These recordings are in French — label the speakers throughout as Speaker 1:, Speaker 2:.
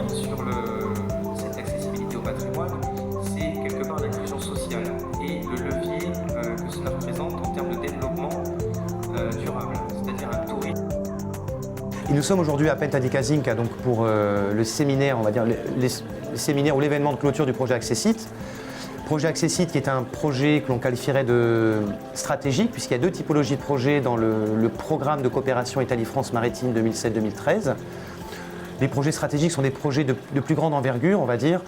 Speaker 1: Sur cette accessibilité au patrimoine, c'est quelque part l'inclusion sociale et le levier que cela représente en termes de développement durable, c'est-à-dire un tourisme.
Speaker 2: Et nous sommes aujourd'hui à Pentadicazinca donc pour le séminaire, on va dire les séminaires ou l'événement de clôture du projet Accessit. Projet Accessit qui est un projet que l'on qualifierait de stratégique puisqu'il y a deux typologies de projets dans le programme de coopération Italie-France maritime 2007-2013. Les projets stratégiques sont des projets de plus grande envergure, on va dire,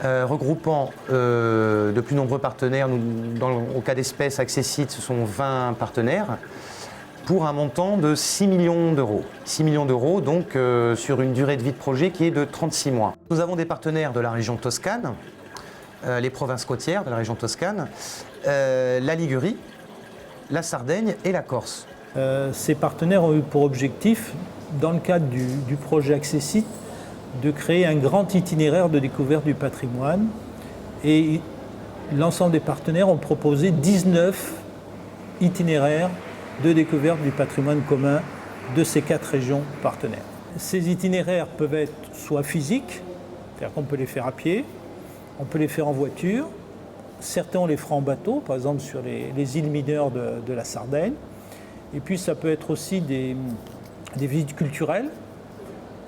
Speaker 2: regroupant de plus nombreux partenaires. Au cas d'espèce, Accessit, ce sont 20 partenaires, pour un montant de 6 millions d'euros. 6 millions d'euros, donc sur une durée de vie de projet qui est de 36 mois. Nous avons des partenaires de la région Toscane, les provinces côtières de la région Toscane, la Ligurie, la Sardaigne et la Corse.
Speaker 3: Ces partenaires ont eu pour objectif, dans le cadre du projet Accessit, de créer un grand itinéraire de découverte du patrimoine. Et l'ensemble des partenaires ont proposé 19 itinéraires de découverte du patrimoine commun de ces 4 régions partenaires. Ces itinéraires peuvent être soit physiques, c'est-à-dire qu'on peut les faire à pied, on peut les faire en voiture, certains on les fera en bateau, par exemple sur les îles mineures de la Sardaigne, et puis ça peut être aussi des visites culturelles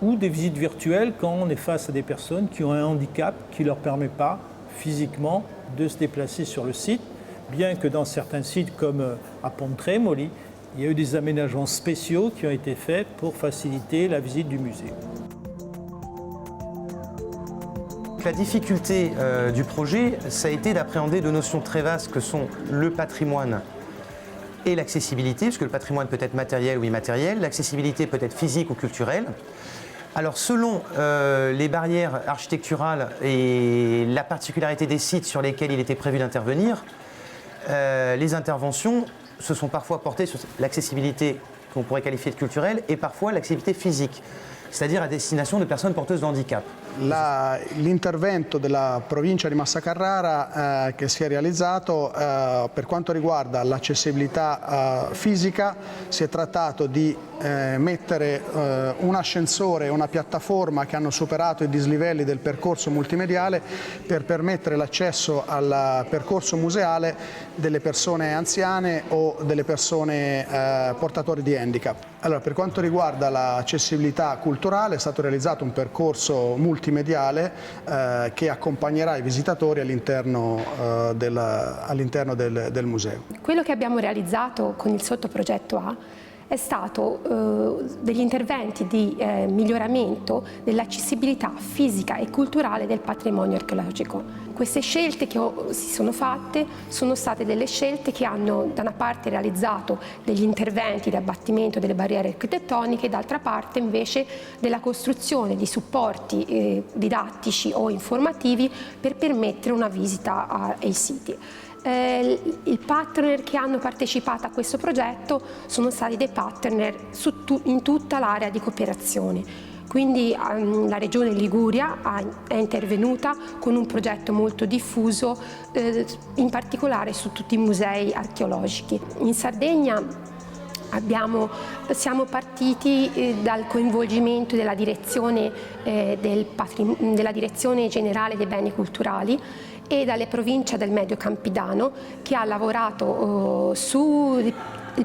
Speaker 3: ou des visites virtuelles quand on est face à des personnes qui ont un handicap qui ne leur permet pas physiquement de se déplacer sur le site, bien que dans certains sites comme à Pontremoli, il y a eu des aménagements spéciaux qui ont été faits pour faciliter la visite du musée.
Speaker 2: La difficulté du projet, ça a été d'appréhender deux notions très vastes que sont le patrimoine et l'accessibilité, puisque le patrimoine peut être matériel ou immatériel, l'accessibilité peut être physique ou culturelle. Alors selon les barrières architecturales et la particularité des sites sur lesquels il était prévu d'intervenir, les interventions se sont parfois portées sur l'accessibilité qu'on pourrait qualifier de culturelle et parfois l'accessibilité physique, c'est-à-dire à destination de personnes porteuses de handicap.
Speaker 4: L'intervento della provincia di Massa Carrara che si è realizzato per quanto riguarda l'accessibilità fisica si è trattato di mettere un ascensore e una piattaforma che hanno superato i dislivelli del percorso multimediale per permettere l'accesso al percorso museale delle persone anziane o delle persone portatori di handicap. Allora, per quanto riguarda l'accessibilità culturale è stato realizzato un percorso multimediale che accompagnerà i visitatori all'interno del museo.
Speaker 5: Quello che abbiamo realizzato con il sottoprogetto A è stato degli interventi di miglioramento dell'accessibilità fisica e culturale del patrimonio archeologico. Queste scelte che si sono fatte sono state delle scelte che hanno da una parte realizzato degli interventi di abbattimento delle barriere architettoniche e d'altra parte invece della costruzione di supporti didattici o informativi per permettere una visita ai siti. I partner che hanno partecipato a questo progetto sono stati dei partner in tutta l'area di cooperazione. Quindi la Regione Liguria è intervenuta con un progetto molto diffuso, in particolare su tutti i musei archeologici. In Sardegna siamo partiti dal coinvolgimento della direzione generale dei beni culturali e dalle province del Medio Campidano, che ha lavorato sul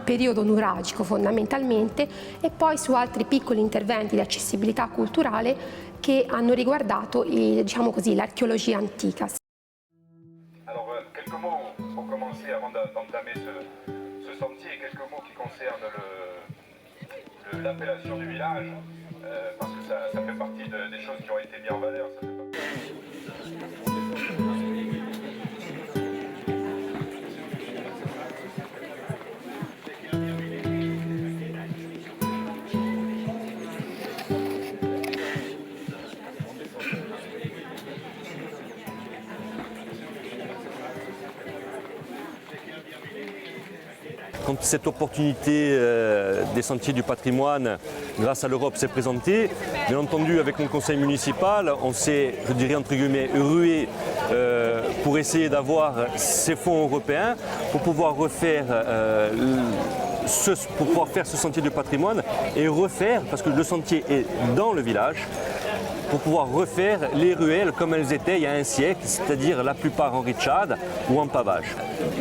Speaker 5: periodo nuragico fondamentalmente e poi su altri piccoli interventi di accessibilità culturale che hanno riguardato, diciamo così, l'archéologie antica.
Speaker 6: Alors, quelques mots pour commencer avant d'entamer ce sentier, quelques mots qui concernent l'appellation du village, parce que ça fait partie des choses qui ont été mises en valeur.
Speaker 7: quand cette opportunité des sentiers du patrimoine, grâce à l'Europe, s'est présentée, bien entendu, avec mon conseil municipal, on s'est, je dirais entre guillemets, rué pour essayer d'avoir ces fonds européens pour pouvoir refaire pour pouvoir faire ce sentier du patrimoine et refaire, parce que le sentier est dans le village, pour pouvoir refaire les ruelles comme elles étaient il y a un siècle, c'est-à-dire la plupart en richade ou en pavage.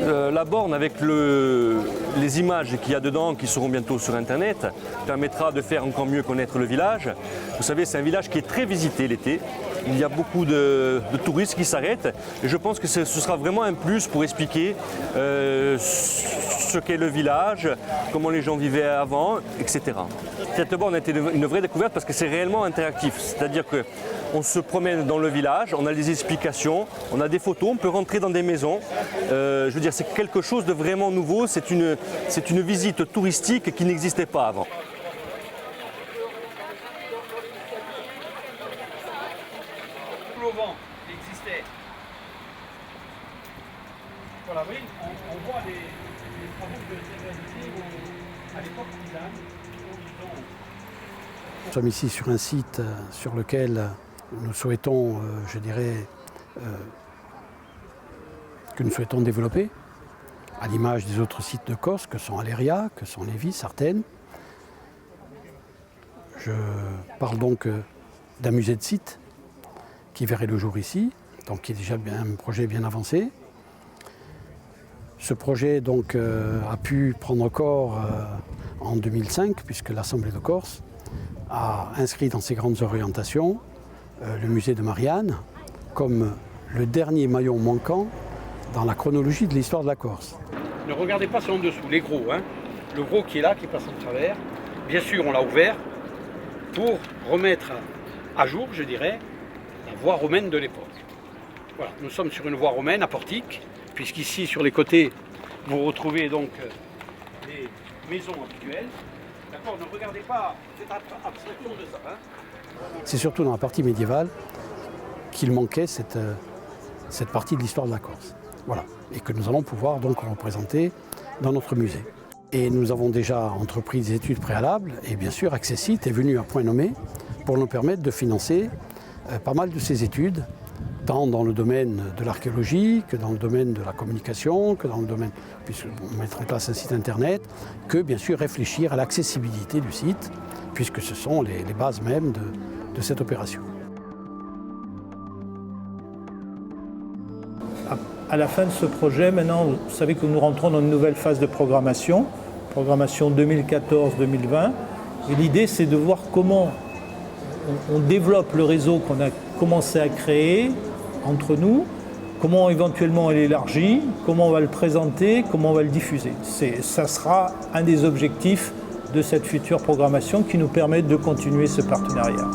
Speaker 7: La borne avec les images qu'il y a dedans, qui seront bientôt sur Internet, permettra de faire encore mieux connaître le village. Vous savez, c'est un village qui est très visité l'été. Il y a beaucoup de touristes qui s'arrêtent et je pense que ce sera vraiment un plus pour expliquer ce qu'est le village, comment les gens vivaient avant, etc. Cette borne a été une vraie découverte parce que c'est réellement interactif, c'est-à-dire qu'on se promène dans le village, on a des explications, on a des photos, on peut rentrer dans des maisons. Je veux dire, c'est quelque chose de vraiment nouveau, c'est une visite touristique qui n'existait pas avant.
Speaker 8: Au vent qui existait. Voilà, oui, on voit les travaux de réalisés à l'époque tisane.
Speaker 9: Nous sommes ici sur un site sur lequel nous souhaitons, je dirais, que nous souhaitons développer, à l'image des autres sites de Corse, que sont Aléria, que sont Lévis, Sartène. Je parle donc d'un musée de site qui verrait le jour ici, donc qui est déjà un projet bien avancé. Ce projet donc, a pu prendre corps en 2005, puisque l'Assemblée de Corse a inscrit dans ses grandes orientations le musée de Marianne comme le dernier maillon manquant dans la chronologie de l'histoire de la Corse.
Speaker 8: Ne regardez pas ça en dessous, les gros, hein. Le gros qui est là, qui passe en travers. Bien sûr, on l'a ouvert pour remettre à jour, je dirais, la voie romaine de l'époque. Voilà, nous sommes sur une voie romaine à portique, puisqu'ici, sur les côtés, vous retrouvez donc les maisons habituelles. D'accord, ne regardez pas cette abstraction de ça. Hein.
Speaker 9: C'est surtout dans la partie médiévale qu'il manquait cette partie de l'histoire de la Corse. Voilà, et que nous allons pouvoir donc représenter dans notre musée. Et nous avons déjà entrepris des études préalables, et bien sûr Accessite est venu à point nommé pour nous permettre de financer pas mal de ces études, tant dans le domaine de l'archéologie, que dans le domaine de la communication, que dans le domaine, puisqu'on mettra en place un site internet, que bien sûr réfléchir à l'accessibilité du site, puisque ce sont les bases même de cette opération.
Speaker 3: À la fin de ce projet, maintenant, vous savez que nous rentrons dans une nouvelle phase de programmation 2014-2020. Et l'idée, c'est de voir comment on développe le réseau qu'on a commencé à créer entre nous, comment éventuellement on l'élargit, comment on va le présenter, comment on va le diffuser. Ça sera un des objectifs de cette future programmation qui nous permet de continuer ce partenariat.